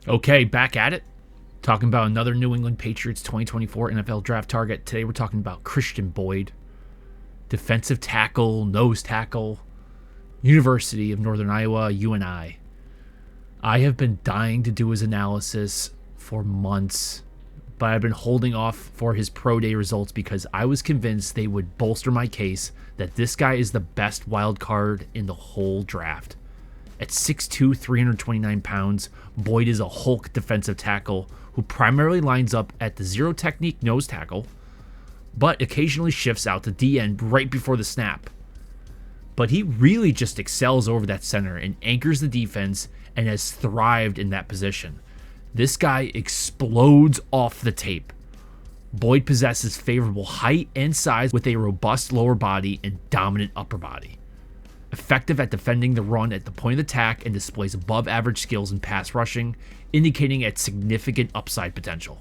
Okay, back at it. Talking about another New England Patriots 2024 NFL draft target. Today we're talking about Khristian Boyd, defensive tackle, nose tackle, University of Northern Iowa, UNI. I have been dying to do his analysis for months, but I've been holding off for his pro day results because I was convinced they would bolster my case that this guy is the best wild card in the whole draft. At 6'2", 329 pounds, Boyd is a Hulk defensive tackle who primarily lines up at the zero technique nose tackle, but occasionally shifts out to D end right before the snap. But he really just excels over that center and anchors the defense and has thrived in that position. This guy explodes off the tape. Boyd possesses favorable height and size with a robust lower body and dominant upper body. Effective at defending the run at the point of attack and displays above average skills in pass rushing, indicating its significant upside potential.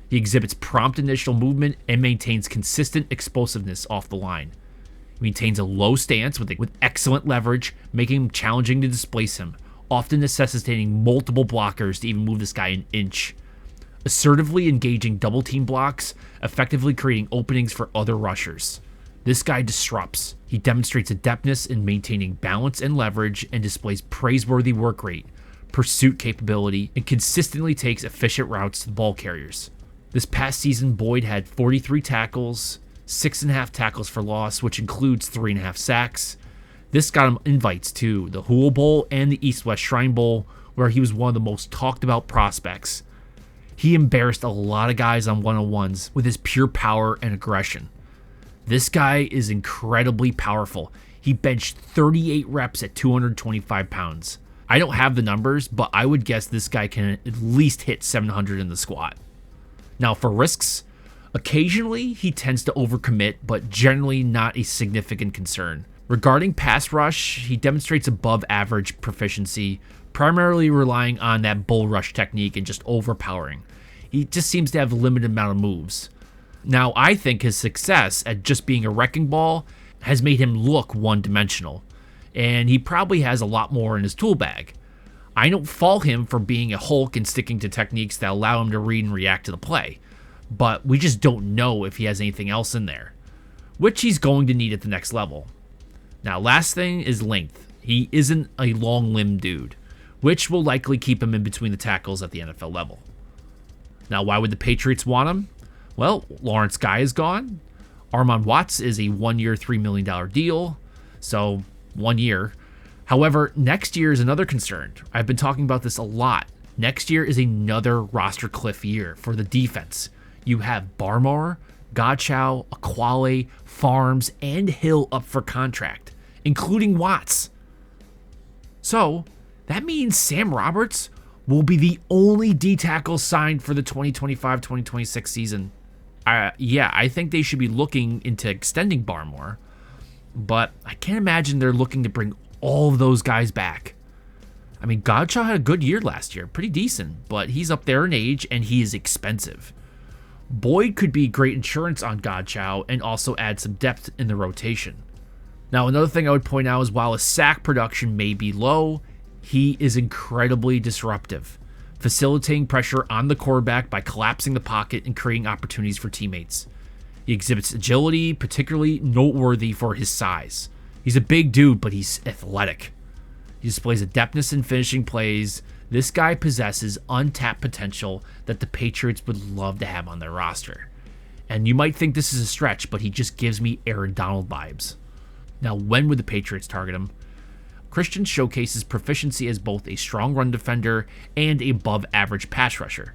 He exhibits prompt initial movement and maintains consistent explosiveness off the line. He maintains a low stance with excellent leverage, making him challenging to displace him, often necessitating multiple blockers to even move this guy an inch. Assertively engaging double team blocks, effectively creating openings for other rushers. This guy disrupts. He demonstrates adeptness in maintaining balance and leverage and displays praiseworthy work rate, pursuit capability, and consistently takes efficient routes to the ball carriers. This past season, Boyd had 43 tackles, 6.5 tackles for loss, which includes 3.5 sacks. This got him invites to the Hool Bowl and the East-West Shrine Bowl, where he was one of the most talked about prospects. He embarrassed a lot of guys on one-on-ones with his pure power and aggression. This guy is incredibly powerful. He benched 38 reps at 225 pounds. I don't have the numbers, but I would guess this guy can at least hit 700 in the squat. Now for risks, occasionally he tends to overcommit, but generally not a significant concern. Regarding pass rush, he demonstrates above average proficiency, primarily relying on that bull rush technique and just overpowering. He just seems to have a limited amount of moves. Now, I think his success at just being a wrecking ball has made him look one-dimensional, and he probably has a lot more in his tool bag. I don't fault him for being a Hulk and sticking to techniques that allow him to read and react to the play, but we just don't know if he has anything else in there, which he's going to need at the next level. Now, last thing is length. He isn't a long-limbed dude, which will likely keep him in between the tackles at the NFL level. Now, why would the Patriots want him? Well, Lawrence Guy is gone. Armon Watts is a 1-year, $3 million deal, so 1 year. However, next year is another concern. I've been talking about this a lot. Next year is another roster cliff year for the defense. You have Barmore, Godchow, Aquale, Farms, and Hill up for contract, including Watts. So, that means Sam Roberts will be the only D-tackle signed for the 2025-2026 season. I think they should be looking into extending Barmore, but I can't imagine they're looking to bring all of those guys back. I mean, Godchow had a good year last year, pretty decent, but he's up there in age and he is expensive. Boyd could be great insurance on Godchow and also add some depth in the rotation. Now, another thing I would point out is while his sack production may be low, he is incredibly disruptive, facilitating pressure on the quarterback by collapsing the pocket and creating opportunities for teammates. He exhibits agility, particularly noteworthy for his size. He's a big dude, but he's athletic. He displays adeptness in finishing plays. This guy possesses untapped potential that the Patriots would love to have on their roster. And you might think this is a stretch, but he just gives me Aaron Donald vibes. Now, when would the Patriots target him? Khristian showcases proficiency as both a strong run defender and a above-average pass rusher.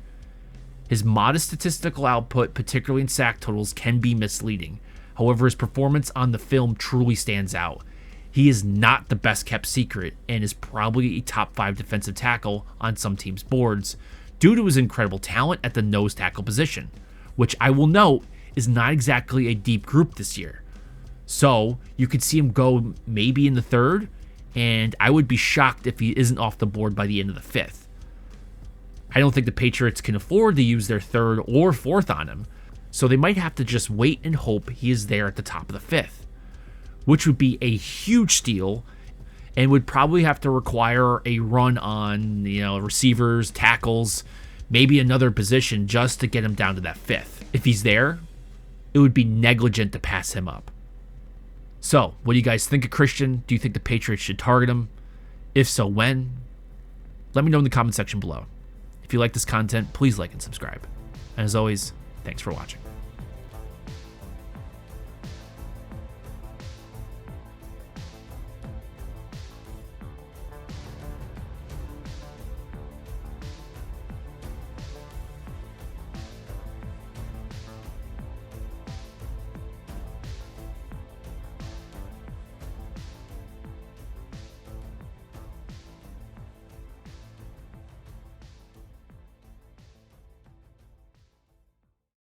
His modest statistical output, particularly in sack totals, can be misleading. However, his performance on the film truly stands out. He is not the best-kept secret and is probably a top 5 defensive tackle on some teams' boards due to his incredible talent at the nose tackle position, which I will note is not exactly a deep group this year. So, you could see him go maybe in the 3rd, and I would be shocked if he isn't off the board by the end of the 5th. I don't think the Patriots can afford to use their 3rd or 4th on him, so they might have to just wait and hope he is there at the top of the 5th, which would be a huge steal and would probably have to require a run on, receivers, tackles, maybe another position just to get him down to that 5th. If he's there, it would be negligent to pass him up. So, what do you guys think of Khristian? Do you think the Patriots should target him? If so, when? Let me know in the comment section below. If you like this content, please like and subscribe. And as always, thanks for watching.